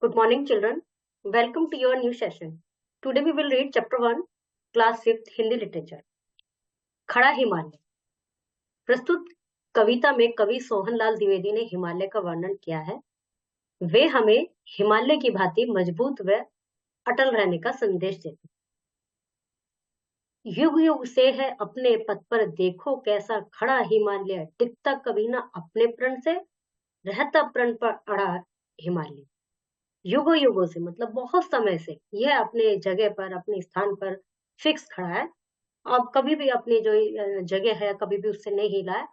Good morning, children. Welcome to your new session. Today we will read chapter 1, class 5th Hindi literature. खड़ा हिमालय। प्रस्तुत कविता में कवि सोहनलाल द्विवेदी ने हिमालय का वर्णन किया है। वे हमें हिमालय की भांति मजबूत व अटल रहने का संदेश देते। युग युग से है अपने पथ पर, देखो कैसा खड़ा हिमालय, टिकता कभी ना अपने प्रण से, रहता प्रण पर अड़ा हिमालय। युगों युगों से मतलब बहुत समय से यह अपने जगह पर, अपने स्थान पर फिक्स खड़ा है। अब कभी भी अपनी जो जगह है कभी भी उससे नहीं हिला है,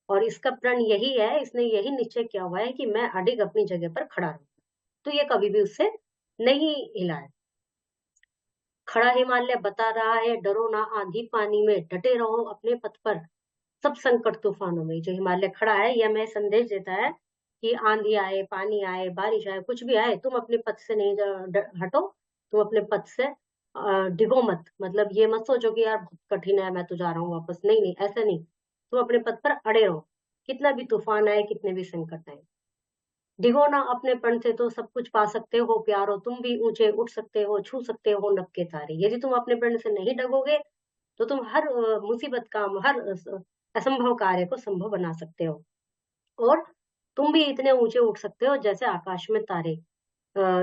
और इसका प्रण यही है, इसने यही निश्चय किया हुआ है कि मैं अडिग अपनी जगह पर खड़ा रहूं। तो ये कभी भी उससे नहीं हिला है। खड़ा हिमालय बता रहा है, डरो ना आंधी पानी में, डटे रहो अपने पथ पर सब संकट तूफानों में। जो हिमालय खड़ा है यह हमें संदेश देता है कि आंधी आए, पानी आए, बारिश आए, कुछ भी आए, तुम अपने पथ से नहीं हटो। तुम अपने पथ से डिगो मत। मतलब ये मत सोचो कि यार बहुत कठिन है, मैं तो जा रहा हूँ वापस। नहीं नहीं, ऐसा नहीं। तुम अपने पथ पर अड़े रहो, कितना भी तूफान आए, कितने भी संकट आए। डिगो ना अपने पण से तो सब कुछ पा सकते हो प्यारो, तुम भी ऊंचे उठ सकते हो, छू सकते हो नभ के तारे। यदि तुम अपने पण से नहीं डगोगे तो तुम हर मुसीबत काम, हर असंभव कार्य को संभव बना सकते हो, और तुम भी इतने ऊंचे उठ सकते हो जैसे आकाश में तारे।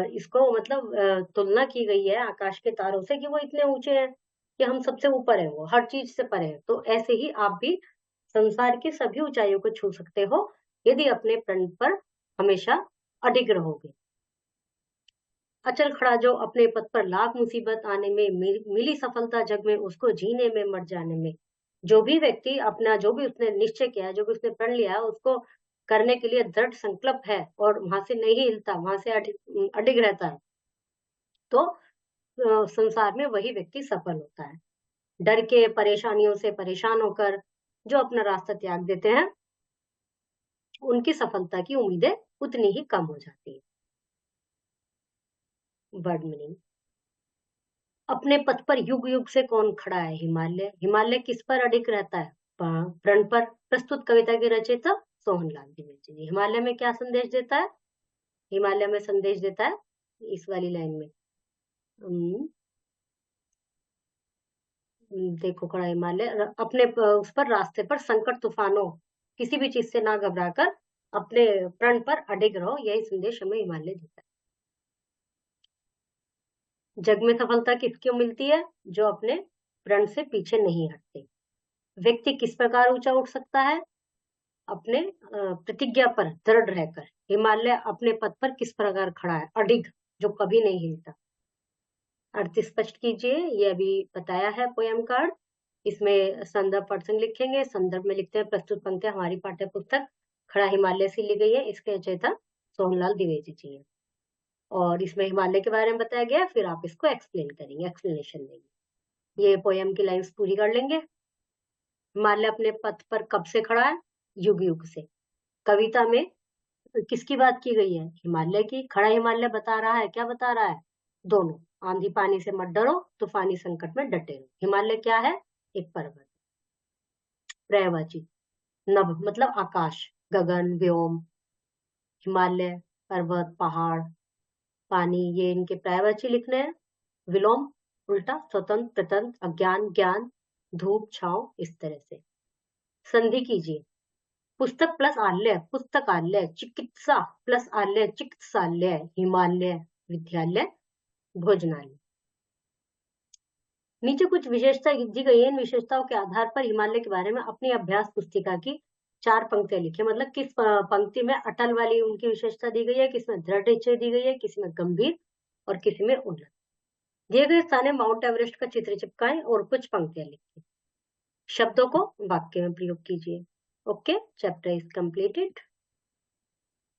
इसको मतलब तुलना की गई है आकाश के तारों से कि वो इतने ऊंचे हैं कि हम सबसे ऊपर है, वो हर चीज से परे है। तो ऐसे ही आप भी संसार की सभी ऊंचाइयों को छू सकते हो यदि अपने प्रण पर हमेशा अडिग रहोगे। अचल खड़ा जो अपने पथ पर, लाख मुसीबत आने में, मिली सफलता जग में, उसको जीने में मर जाने में। जो भी व्यक्ति अपना, जो भी उसने निश्चय किया है, जो भी उसने प्रण लिया है, उसको करने के लिए दृढ़ संकल्प है और वहां से नहीं हिलता, वहां से अडिग रहता है, तो संसार में वही व्यक्ति सफल होता है। डर के, परेशानियों से परेशान होकर जो अपना रास्ता त्याग देते हैं, उनकी सफलता की उम्मीदें उतनी ही कम हो जाती है। Word meaning. अपने पथ पर युग युग से कौन खड़ा है? हिमालय। हिमालय किस पर अडिग रहता है? प्रण पर। प्रस्तुत कविता के रचयिता सोहनलाल द्विवेदी जी। हिमालय में क्या संदेश देता है? हिमालय में संदेश देता है इस वाली लाइन में, देखो खड़ा हिमालय अपने उस पर, रास्ते पर संकट तूफानों, किसी भी चीज से ना घबराकर अपने प्रण पर अडिग रहो, यही संदेश हमें हिमालय देता है। जग में सफलता किसको मिलती है? जो अपने प्रण से पीछे नहीं हटते। व्यक्ति किस प्रकार ऊंचा उठ सकता है? अपने प्रतिज्ञा पर दृढ़ रहकर। हिमालय अपने पथ पर किस प्रकार खड़ा है? अडिग, जो कभी नहीं हिलता। अर्थ स्पष्ट कीजिए, ये अभी बताया है पोयम कार्ड। इसमें संदर्भ प्रसंग लिखेंगे। संदर्भ में लिखते हैं, प्रस्तुत पंक्तियां हमारी पाठ्य पुस्तक खड़ा हिमालय से ली गई है। इसके रचयिता सोहनलाल द्विवेदी जी है, और इसमें हिमालय के बारे में बताया गया है। फिर आप इसको एक्सप्लेन करेंगे, एक्सप्लेनेशन देंगे। ये पोयम की लाइन्स पूरी कर लेंगे। हिमालय अपने पथ पर कब से खड़ा है? युग युग से। कविता में किसकी बात की गई है? हिमालय की। खड़ा हिमालय बता रहा है, क्या बता रहा है? दोनों। आंधी पानी से मत डरो, तूफानी संकट में डटे रहो। हिमालय क्या है? एक पर्वत। पर्यायवाची। नभ मतलब आकाश, गगन, व्योम। हिमालय, पर्वत, पहाड़, पानी, ये इनके पर्यायवाची लिखने हैं। विलोम उल्टा, स्वतंत्र, प्रतंत्र, अज्ञान, ज्ञान, धूप, छांव, इस तरह से। संधि कीजिए। पुस्तक प्लस आल्य, पुस्तकालय। चिकित्सा प्लस आल्य, चिकित्सालय। हिमालय, विद्यालय, भोजनालय। नीचे कुछ विशेषता दी गई है। इन विशेषताओं के आधार पर हिमालय के बारे में अपनी अभ्यास पुस्तिका की 4 पंक्तियां लिखिए। मतलब किस पंक्ति में अटल वाली उनकी विशेषता दी गई है, किसमें दृढ़ निश्चय दी गई है, किसी में गंभीर, और किसी में उन्नत। दिए गए स्थान में माउंट एवरेस्ट का चित्र चिपकाएं और कुछ पंक्तियां लिखिए। शब्दों को वाक्य में प्रयोग कीजिए। Okay, chapter is completed.